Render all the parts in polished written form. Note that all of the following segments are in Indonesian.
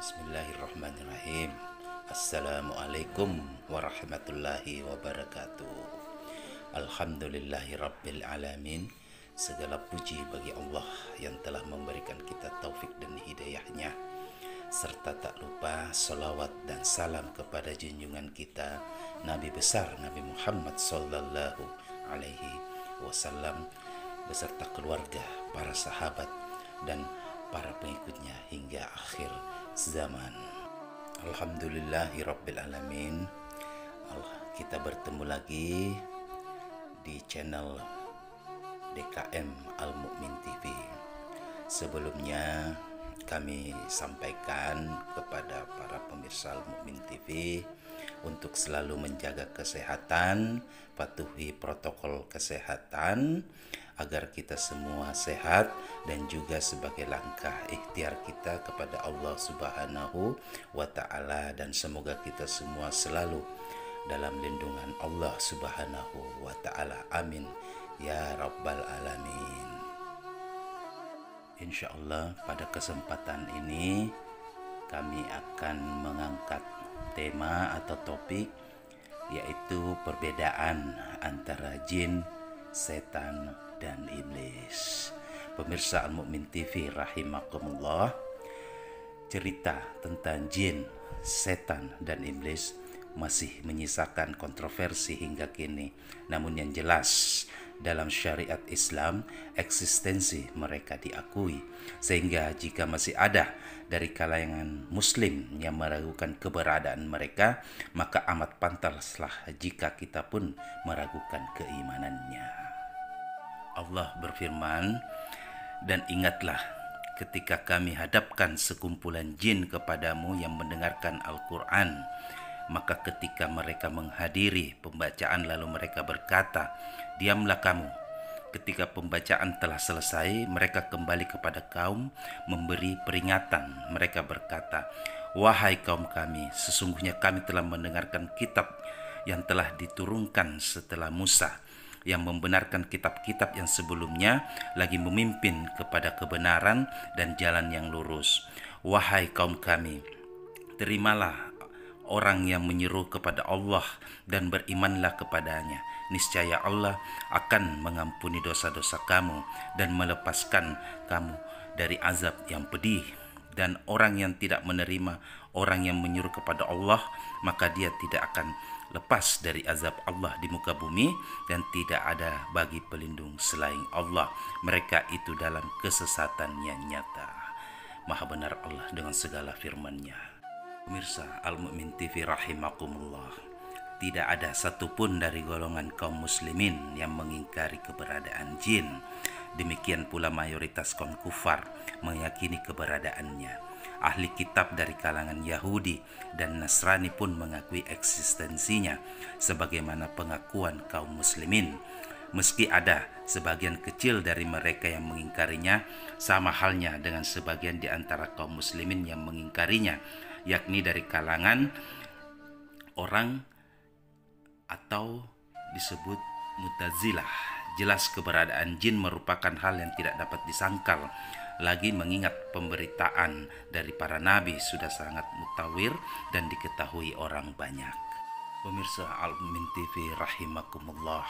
Bismillahirrahmanirrahim. Assalamualaikum warahmatullahi wabarakatuh. Alhamdulillahirabbil alamin. Segala puji bagi Allah yang telah memberikan kita taufik dan hidayahnya, serta tak lupa salawat dan salam kepada junjungan kita Nabi besar Nabi Muhammad sallallahu alaihi wasallam beserta keluarga, para sahabat dan para pengikutnya hingga akhir zaman. Alhamdulillahirabbil alamin. Kita bertemu lagi di channel DKM Al Mukmin TV. Sebelumnya kami sampaikan kepada para pemirsa Al Mukmin TV untuk selalu menjaga kesehatan, patuhi protokol kesehatan agar kita semua sehat, dan juga sebagai langkah ikhtiar kita kepada Allah Subhanahu wa Ta'ala, dan semoga kita semua selalu dalam lindungan Allah Subhanahu wa Ta'ala. Amin ya rabbal alamin. Insya Allah pada kesempatan ini kami akan mengangkat tema atau topik, yaitu perbedaan antara jin, setan, dan iblis. Pemirsa Al Mukmin TV rahimakumullah, cerita tentang jin, setan, dan iblis masih menyisakan kontroversi hingga kini. Namun yang jelas, dalam syariat Islam eksistensi mereka diakui, sehingga jika masih ada dari kalangan muslim yang meragukan keberadaan mereka, maka amat pantaslah jika kita pun meragukan keimanannya. Allah berfirman, "Dan ingatlah ketika kami hadapkan sekumpulan jin kepadamu yang mendengarkan Al-Quran, maka ketika mereka menghadiri pembacaan lalu mereka berkata, 'Diamlah kamu.' Ketika pembacaan telah selesai, mereka kembali kepada kaum memberi peringatan. Mereka berkata, 'Wahai kaum kami, sesungguhnya kami telah mendengarkan kitab yang telah diturunkan setelah Musa, yang membenarkan kitab-kitab yang sebelumnya, lagi memimpin kepada kebenaran dan jalan yang lurus. Wahai kaum kami, terimalah orang yang menyeru kepada Allah dan berimanlah kepadanya. Niscaya Allah akan mengampuni dosa-dosa kamu dan melepaskan kamu dari azab yang pedih. Dan orang yang tidak menerima orang yang menyeru kepada Allah, maka dia tidak akan lepas dari azab Allah di muka bumi, dan tidak ada bagi pelindung selain Allah. Mereka itu dalam kesesatan yang nyata. Maha benar Allah dengan segala firman-Nya." Pemirsa Al Mukmin TV rahimakumullah, tidak ada satupun dari golongan kaum muslimin yang mengingkari keberadaan jin. Demikian pula mayoritas kaum kufar meyakini keberadaannya. Ahli kitab dari kalangan Yahudi dan Nasrani pun mengakui eksistensinya, sebagaimana pengakuan kaum muslimin. Meski ada sebagian kecil dari mereka yang mengingkarinya, sama halnya dengan sebagian di antara kaum muslimin yang mengingkarinya, yakni dari kalangan orang atau disebut Mu'tazilah. Jelas keberadaan jin merupakan hal yang tidak dapat disangkal, lagi mengingat pemberitaan dari para nabi sudah sangat mutawir dan diketahui orang banyak. Pemirsa Al Mukmin TV rahimakumullah,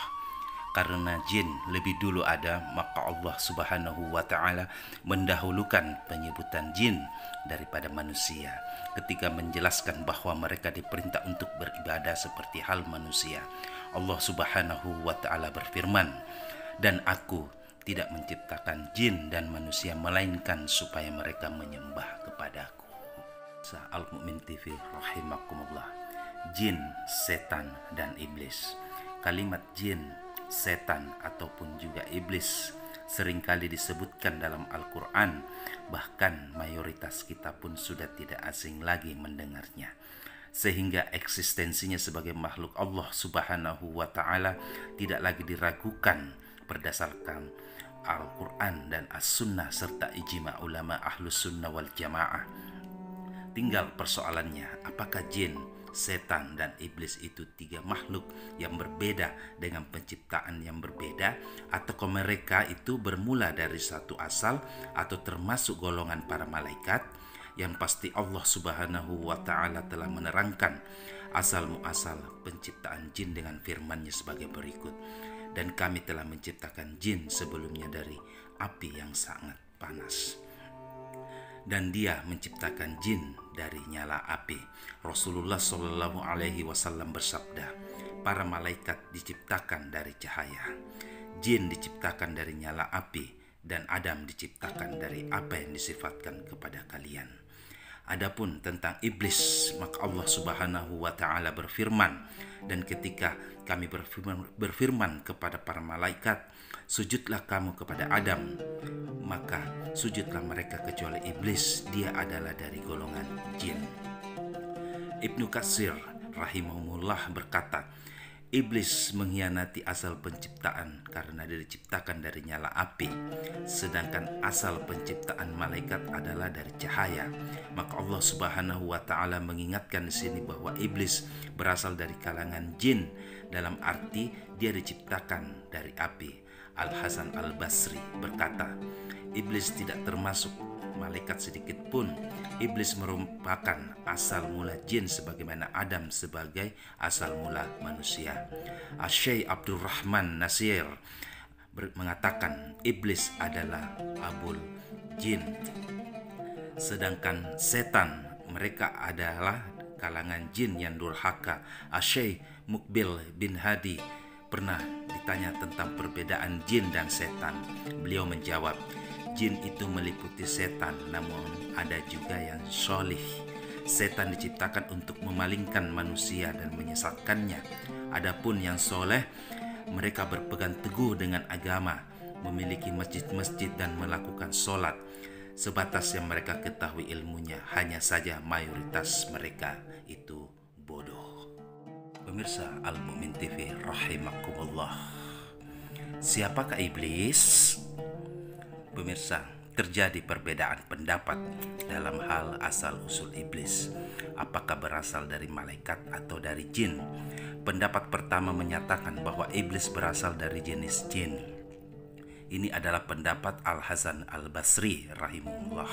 karena jin lebih dulu ada, maka Allah Subhanahu wa Ta'ala mendahulukan penyebutan jin daripada manusia ketika menjelaskan bahwa mereka diperintah untuk beribadah seperti hal manusia. Allah Subhanahu wa Ta'ala berfirman, "Dan aku tidak menciptakan jin dan manusia melainkan supaya mereka menyembah kepadaku." Al Mukmin TV rahimakumullah, jin, setan, dan iblis. Kalimat jin, setan, ataupun juga iblis seringkali disebutkan dalam Al-Quran. Bahkan mayoritas kita pun sudah tidak asing lagi mendengarnya, sehingga eksistensinya sebagai makhluk Allah Subhanahu wa Ta'ala tidak lagi diragukan berdasarkan Al-Quran dan As-Sunnah serta ijma' ulama Ahlus Sunnah wal Jamaah. Tinggal persoalannya, apakah jin, setan, dan iblis itu tiga makhluk yang berbeda dengan penciptaan yang berbeda, atau mereka itu bermula dari satu asal atau termasuk golongan para malaikat? Yang pasti Allah Subhanahu wa Ta'ala telah menerangkan asal muasal penciptaan jin dengan firman-Nya sebagai berikut. Dan kami telah menciptakan jin sebelumnya dari api yang sangat panas. Dan Dia menciptakan jin dari nyala api. Rasulullah Shallallahu Alaihi Wasallam bersabda, para malaikat diciptakan dari cahaya, jin diciptakan dari nyala api, dan Adam diciptakan dari apa yang disifatkan kepada kalian. Adapun tentang iblis, maka Allah Subhanahu wa Ta'ala berfirman, dan ketika kami berfirman kepada para malaikat, sujudlah kamu kepada Adam, maka sujudlah mereka kecuali iblis, dia adalah dari golongan jin. Ibnu Katsir rahimahullah berkata, iblis mengkhianati asal penciptaan karena dia diciptakan dari nyala api, sedangkan asal penciptaan malaikat adalah dari cahaya. Maka Allah Subhanahu wa Ta'ala mengingatkan di sini bahwa iblis berasal dari kalangan jin, dalam arti dia diciptakan dari api. Al-Hasan Al-Basri berkata, iblis tidak termasuk malaikat sedikit pun. Iblis merupakan asal mula jin sebagaimana Adam sebagai asal mula manusia. Asy-Syaikh Abdurrahman Nasir mengatakan iblis adalah abul jin, sedangkan setan mereka adalah kalangan jin yang durhaka. Asy-Syaikh Mukbil bin Hadi pernah ditanya tentang perbedaan jin dan setan. Beliau menjawab, jin itu meliputi setan, namun ada juga yang solih. Setan diciptakan untuk memalingkan manusia dan menyesatkannya. Adapun yang soleh, mereka berpegang teguh dengan agama, memiliki masjid-masjid dan melakukan sholat. Sebatas yang mereka ketahui ilmunya, hanya saja mayoritas mereka itu bodoh. Pemirsa Al-Mu'min TV rahimakumullah. Siapakah iblis? Pemirsa, terjadi perbedaan pendapat dalam hal asal-usul iblis. Apakah berasal dari malaikat atau dari jin? Pendapat pertama menyatakan bahwa iblis berasal dari jenis jin. Ini adalah pendapat Al-Hasan Al-Basri rahimahullah.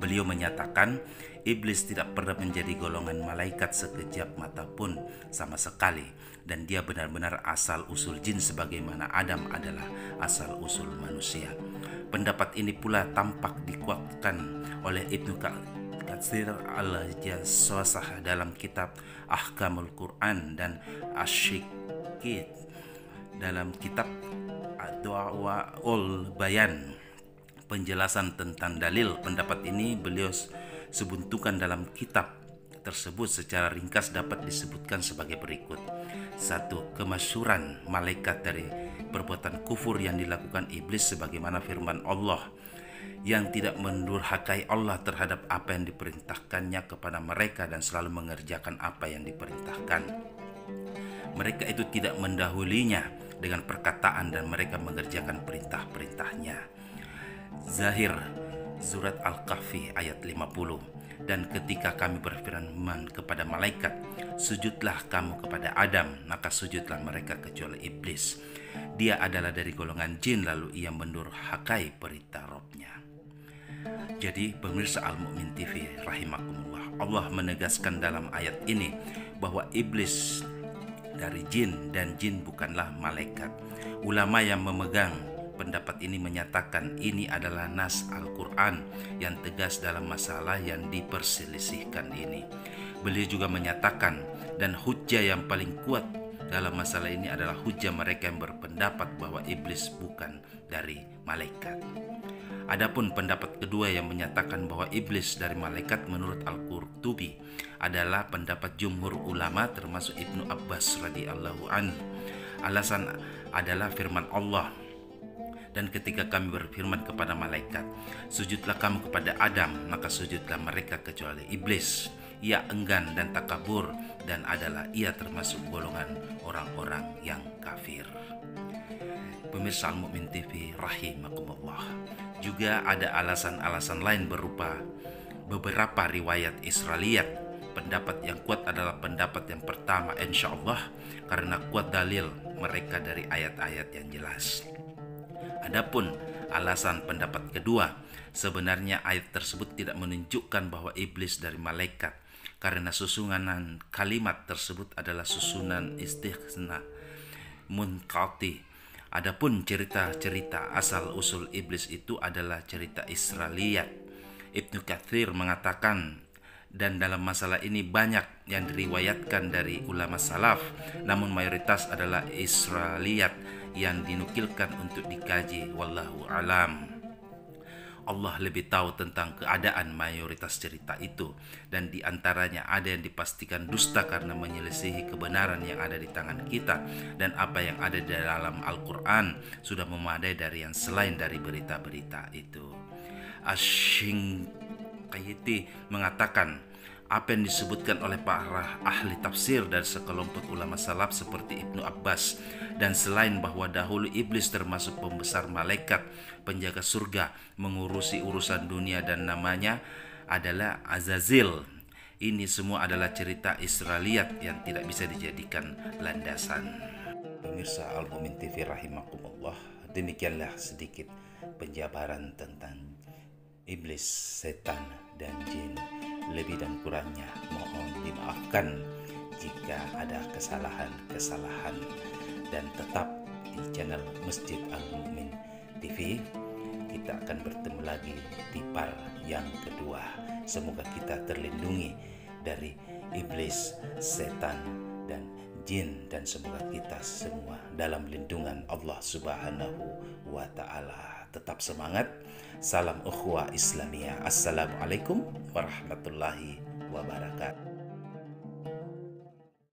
Beliau menyatakan iblis tidak pernah menjadi golongan malaikat sekejap mata pun sama sekali, dan dia benar-benar asal-usul jin sebagaimana Adam adalah asal-usul manusia. Pendapat ini pula tampak dikuatkan oleh Ibnu Katsir Al-Jassasah dalam kitab Ahkamul Quran dan Asy-Syiqit dalam kitab Adwa'ul Bayan. Penjelasan tentang dalil pendapat ini beliau sebuntukan dalam kitab tersebut. Secara ringkas dapat disebutkan sebagai berikut. 1. Kemasyhuran malaikat dari perbuatan kufur yang dilakukan iblis sebagaimana firman Allah yang tidak mendurhakai Allah terhadap apa yang diperintahkannya kepada mereka dan selalu mengerjakan apa yang diperintahkan. Mereka itu tidak mendahulinya dengan perkataan dan mereka mengerjakan perintah-perintahnya. Zahir Surat Al-Kahfi ayat 50. Dan ketika kami berfirman kepada malaikat, sujudlah kamu kepada Adam, maka sujudlah mereka kecuali iblis. Dia adalah dari golongan jin, lalu ia mendurhakai perintah Rabb-Nya. Jadi pemirsa Al-Mu'min TV rahimakumullah, Allah menegaskan dalam ayat ini bahwa iblis dari jin dan jin bukanlah malaikat. Ulama yang memegang pendapat ini menyatakan ini adalah nas Al-Quran yang tegas dalam masalah yang diperselisihkan ini. Beliau juga menyatakan, dan hujjah yang paling kuat dalam masalah ini adalah hujjah mereka yang berpendapat bahwa iblis bukan dari malaikat. Adapun pendapat kedua yang menyatakan bahwa iblis dari malaikat menurut Al-Qurtubi adalah pendapat jumhur ulama termasuk Ibnu Abbas radhiyallahu anhu. Alasan adalah firman Allah, dan ketika kami berfirman kepada malaikat, sujudlah kamu kepada Adam, maka sujudlah mereka kecuali iblis. Ia enggan dan takabur, dan adalah ia termasuk golongan orang-orang yang kafir. Pemirsa Al-Mu'min TV rahimakumullah, juga ada alasan-alasan lain berupa beberapa riwayat Israiliyat. Pendapat yang kuat adalah pendapat yang pertama, insya Allah, karena kuat dalil mereka dari ayat-ayat yang jelas. Adapun alasan pendapat kedua, sebenarnya ayat tersebut tidak menunjukkan bahwa iblis dari malaikat, karena susunan kalimat tersebut adalah susunan istighna munqati. Adapun cerita-cerita asal-usul iblis itu adalah cerita Israiliyat. Ibnu Katsir mengatakan, dan dalam masalah ini banyak yang diriwayatkan dari ulama salaf, namun mayoritas adalah Israiliyat yang dinukilkan untuk dikaji. Wallahu alam. Allah lebih tahu tentang keadaan mayoritas cerita itu, dan diantaranya ada yang dipastikan dusta karena menyelisihi kebenaran yang ada di tangan kita, dan apa yang ada di dalam Al-Quran sudah memadai dari yang selain dari berita-berita itu. Asy-Shinqiti mengatakan, apa yang disebutkan oleh para ahli tafsir dan sekelompok ulama salaf seperti Ibnu Abbas dan selain, bahwa dahulu iblis termasuk pembesar malaikat penjaga surga mengurusi urusan dunia dan namanya adalah Azazil. Ini semua adalah cerita Israiliyat yang tidak bisa dijadikan landasan. Pemirsa Al-Mumin TV rahimakumullah, demikianlah sedikit penjabaran tentang iblis, setan, dan jin. Lebih dan kurangnya mohon dimaafkan jika ada kesalahan-kesalahan, dan tetap di channel Masjid Al-Mumin TV. Kita akan bertemu lagi di part yang kedua. Semoga kita terlindungi dari iblis, setan, dan jin, dan semoga kita semua dalam lindungan Allah Subhanahu wa Ta'ala. Tetap semangat. Salam ukhuwah Islamiyah. Assalamualaikum warahmatullahi wabarakatuh.